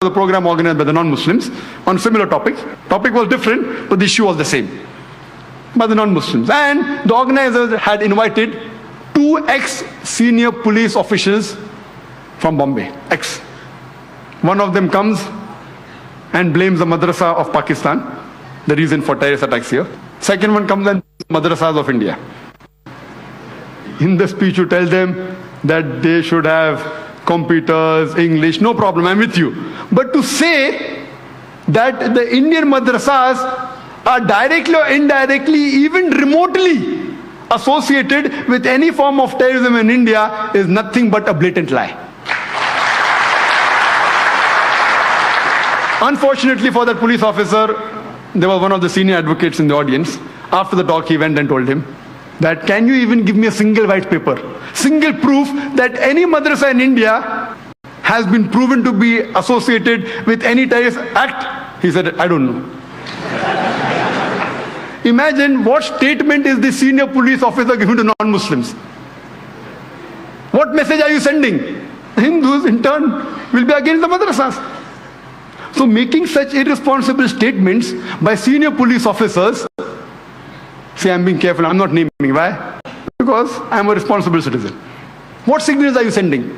the program organized by the non-Muslims on similar topics. Topic was different, but the issue was the same. By the non-Muslims. And the organizers had invited 2 ex-senior police officials from Bombay. One of them comes and blames the madrasa of Pakistan, the reason for terrorist attacks here. Second one comes and madrasas of India. In the speech you tell them that they should have computers, English, no problem, I'm with you. But to say that the Indian madrasas are directly or indirectly, even remotely associated with any form of terrorism in India is nothing but a blatant lie. Unfortunately for that police officer, there was one of the senior advocates in the audience. After the talk, he went and told him that, can you even give me a single white paper, single proof that any madrasa in India has been proven to be associated with any terrorist act? He said, I don't know. Imagine what statement is the senior police officer giving to non-Muslims. What message are you sending? Hindus in turn will be against the madrasas. So making such irresponsible statements by senior police officers, see, I'm being careful, I'm not naming. Why? Because I'm a responsible citizen. What signals are you sending?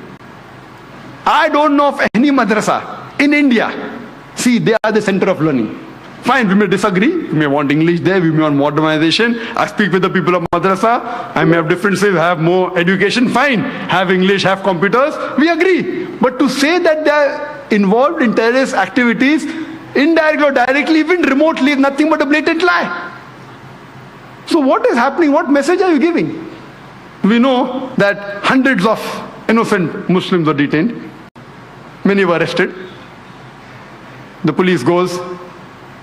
I don't know of any madrasa in India. See, they are the center of learning. Fine, we may disagree, we may want English there, we may want modernization. I speak with the people of madrasa, I may have differences, have more education, fine. Have English, have computers, we agree. But to say that they are involved in terrorist activities, indirectly or directly, even remotely, is nothing but a blatant lie. So what is happening? What message are you giving? We know that hundreds of innocent Muslims were detained. Many were arrested. The police goes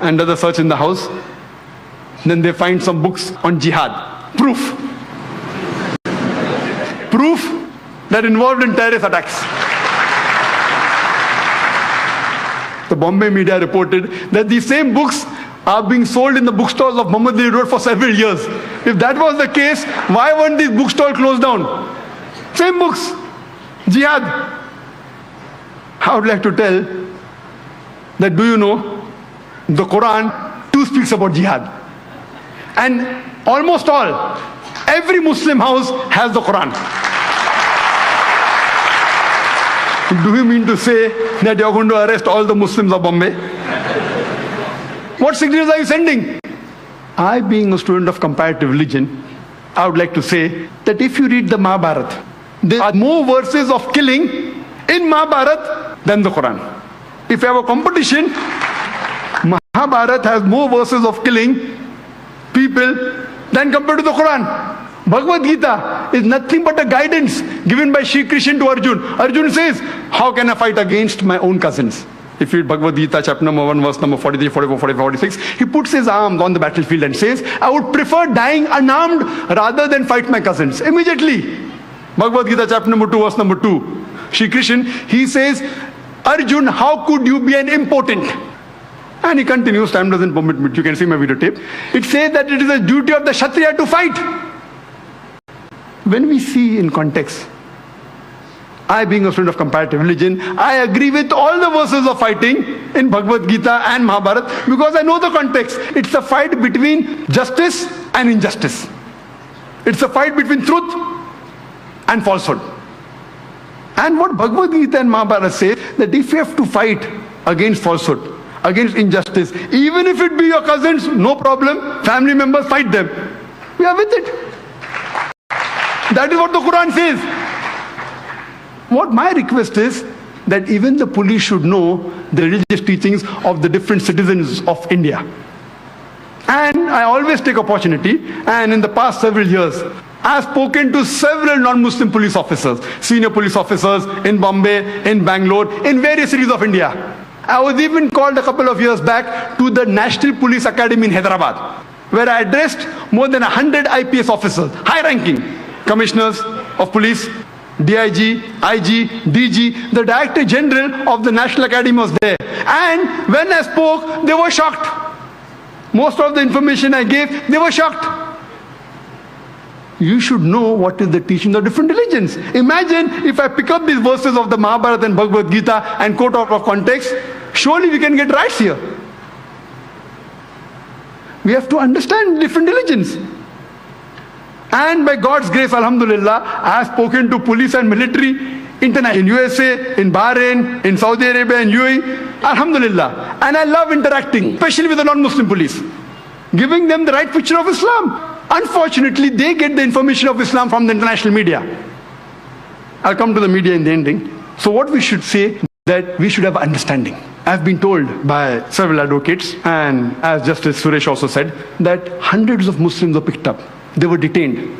and does a search in the house. Then they find some books on jihad. Proof that involved in terrorist attacks. The Bombay media reported that these same books are being sold in the bookstores of Mohammedli Road for several years. If that was the case, why weren't these bookstores closed down? Same books. Jihad. I would like to tell that, do you know, the Quran too speaks about jihad. And almost all, every Muslim house has the Quran. Do you mean to say that you are going to arrest all the Muslims of Bombay? What signals are you sending? I, being a student of comparative religion, I would like to say that if you read the Mahabharata, there are more verses of killing in Mahabharata than the Quran. If you have a competition, Mahabharata has more verses of killing people than compared to the Quran. Bhagavad Gita is nothing but a guidance given by Shri Krishna to Arjun. Arjun says, how can I fight against my own cousins? If you read Bhagavad Gita, chapter number 1, verse number 43, 44, 45, 46, he puts his arms on the battlefield and says, I would prefer dying unarmed rather than fight my cousins. Immediately, Bhagavad Gita, chapter number 2, verse number 2, Shri Krishna, he says, Arjun, how could you be an impotent? And he continues, time doesn't permit me, you can see my videotape. It says that it is a duty of the Kshatriya to fight. When we see in context, I, being a student of comparative religion, I agree with all the verses of fighting in Bhagavad Gita and Mahabharata because I know the context. It's a fight between justice and injustice. It's a fight between truth and falsehood. And what Bhagavad Gita and Mahabharata say, that if you have to fight against falsehood, against injustice, even if it be your cousins, no problem, family members, fight them. We are with it. That is what the Quran says. What my request is that even the police should know the religious teachings of the different citizens of India. And I always take opportunity, and in the past several years, I have spoken to several non-Muslim police officers, senior police officers in Bombay, in Bangalore, in various cities of India. I was even called a couple of years back to the National Police Academy in Hyderabad, where I addressed more than 100 IPS officers, high-ranking commissioners of police, DIG, IG, DG, the Director General of the National Academy was there. And when I spoke, they were shocked. Most of the information I gave, they were shocked. You should know what is the teaching of different religions. Imagine if I pick up these verses of the Mahabharata and Bhagavad Gita and quote out of context, surely we can get riots here. We have to understand different religions. And by God's grace, alhamdulillah, I have spoken to police and military in USA, in Bahrain, in Saudi Arabia, in UAE, alhamdulillah. And I love interacting, especially with the non-Muslim police, giving them the right picture of Islam. Unfortunately, they get the information of Islam from the international media. I'll come to the media in the ending. So what we should say, that we should have understanding. I've been told by several advocates, and as Justice Suresh also said, that hundreds of Muslims were picked up. They were detained.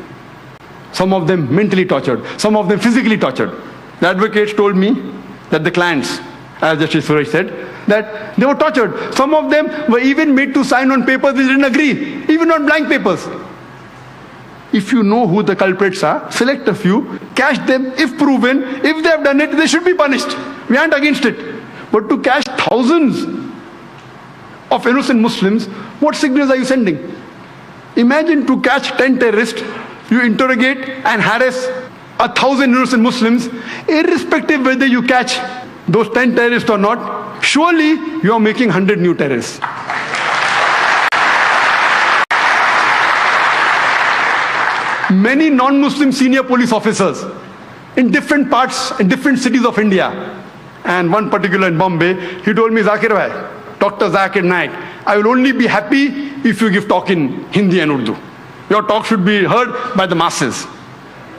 Some of them mentally tortured, some of them physically tortured. The advocates told me that the clients, as Justice Suresh said, that they were tortured. Some of them were even made to sign on papers they didn't agree, even on blank papers. If you know who the culprits are, select a few, catch them. If proven, if they have done it, they should be punished. We aren't against it. But to catch thousands of innocent Muslims, what signals are you sending? Imagine to catch 10 terrorists, you interrogate and harass 1,000 innocent Muslims, irrespective whether you catch those 10 terrorists or not, surely you are making 100 new terrorists. Many non-Muslim senior police officers in different parts, in different cities of India, and one particular in Bombay, he told me, Zakir bhai, Dr. Zakir Naik, I will only be happy if you give talk in Hindi and Urdu. Your talk should be heard by the masses.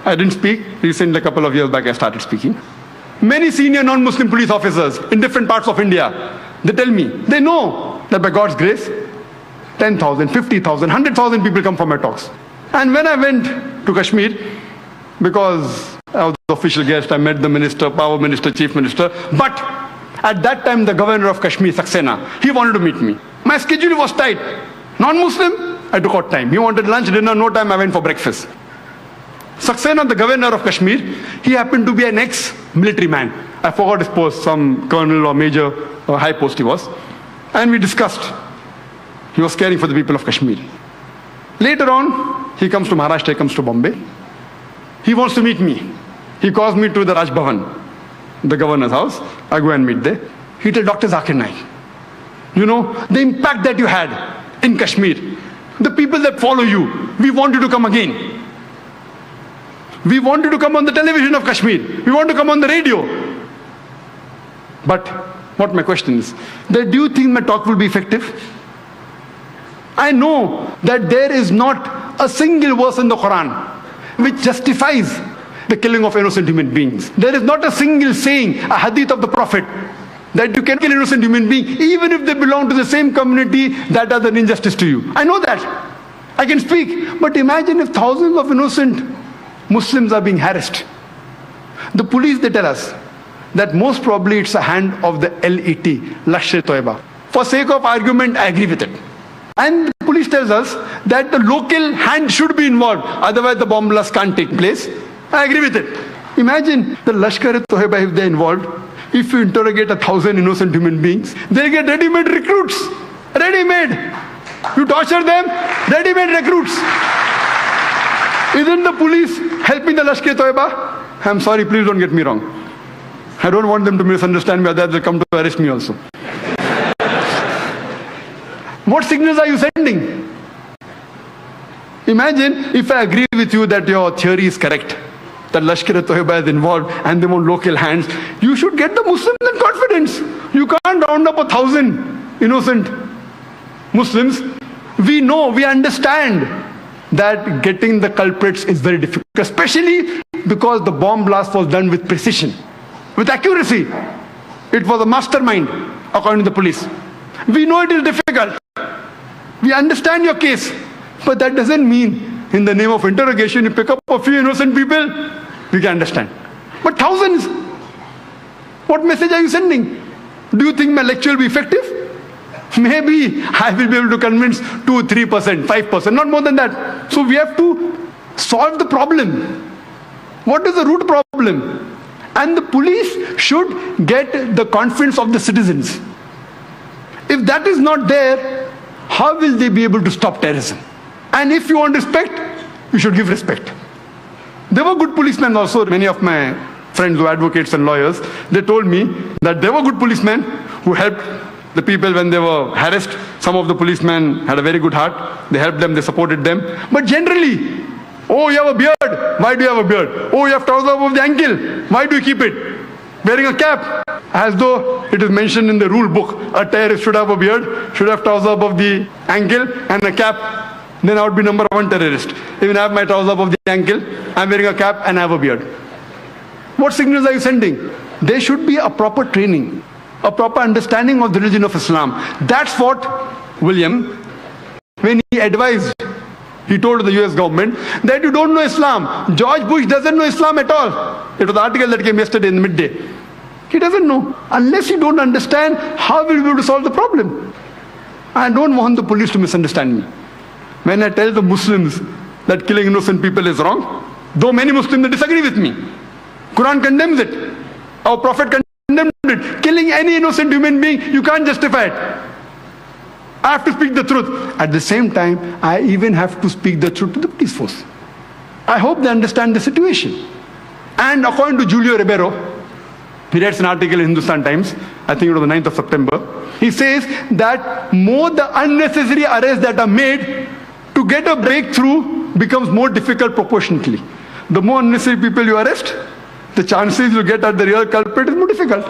I didn't speak. Recently, a couple of years back, I started speaking. Many senior non-Muslim police officers in different parts of India, they tell me, they know that by God's grace, 10,000, 50,000, 100,000 people come for my talks. And when I went to Kashmir, because I was the official guest, I met the minister, power minister, chief minister, but at that time the governor of Kashmir, Saxena, he wanted to meet me. My schedule was tight. Non-Muslim, I took out time. He wanted lunch, dinner, no time, I went for breakfast. Saxena, the governor of Kashmir, he happened to be an ex-military man. I forgot his post, some colonel or major or high post he was. And we discussed. He was caring for the people of Kashmir. Later on, he comes to Maharashtra, he comes to Bombay. He wants to meet me. He calls me to the Raj Bhavan, the governor's house. I go and meet there. He tells Dr. Zakir Naik, you know, the impact that you had in Kashmir, the people that follow you, we want you to come again. We want you to come on the television of Kashmir. We want to come on the radio. But what my question is, that do you think my talk will be effective? I know that there is not a single verse in the Quran which justifies the killing of innocent human beings. There is not a single saying, a hadith of the Prophet, that you can kill innocent human being even if they belong to the same community that does an injustice to you. I know that. I can speak. But imagine if thousands of innocent Muslims are being harassed. The police, they tell us that most probably it's a hand of the LET, Lashkar-e-Toiba. For sake of argument, I agree with it. And the police tells us that the local hand should be involved, otherwise the bomb blast can't take place. I agree with it. Imagine the Lashkar-e-Toiba, if they're involved, if you interrogate 1,000 innocent human beings, they get ready-made recruits. Ready-made. You torture them, ready-made recruits. Isn't the police helping the Lashkar-e-Toiba? I'm sorry, please don't get me wrong. I don't want them to misunderstand me, otherwise they'll come to arrest me also. What signals are you sending? Imagine if I agree with you that your theory is correct, that Lashkar-e-Toiba is involved and they want local hands. You should get the Muslims in confidence. You can't round up 1,000 innocent Muslims. We know, we understand that getting the culprits is very difficult, especially because the bomb blast was done with precision, with accuracy. It was a mastermind, according to the police. We know it is difficult. We understand your case, but that doesn't mean in the name of interrogation you pick up a few innocent people. We can understand. But thousands, what message are you sending? Do you think my lecture will be effective? Maybe I will be able to convince 2%, 3%, 5%, not more than that. So we have to solve the problem. What is the root problem? And the police should get the confidence of the citizens. If that is not there, how will they be able to stop terrorism? And if you want respect, you should give respect. There were good policemen also. Many of my friends who are advocates and lawyers. They told me that there were good policemen who helped the people when they were harassed. Some of the policemen had a very good heart. They helped them, they supported them. But generally, oh, you have a beard. Why do you have a beard? Oh, you have trousers above the ankle. Why do you keep it? Wearing a cap. As though it is mentioned in the rule book. A terrorist should have a beard, should have trousers above the ankle and a cap. Then I would be number one terrorist. Even I have my trousers above the ankle, I'm wearing a cap and I have a beard. What signals are you sending? There should be a proper training, a proper understanding of the religion of Islam. That's what William, when he advised, he told the US government that you don't know Islam. George Bush doesn't know Islam at all. It was the article that came yesterday in midday. He doesn't know. Unless you don't understand, how will you be able to solve the problem? I don't want the police to misunderstand me. When I tell the Muslims that killing innocent people is wrong, though many Muslims disagree with me, Quran condemns it. Our Prophet condemned it. Killing any innocent human being, you can't justify it. I have to speak the truth. At the same time, I even have to speak the truth to the police force. I hope they understand the situation. And according to Julio Ribeiro, he writes an article in Hindustan Times, I think it was the 9th of September. He says that more the unnecessary arrests that are made, to get a breakthrough becomes more difficult proportionately. The more unnecessary people you arrest, the chances you get at the real culprit is more difficult.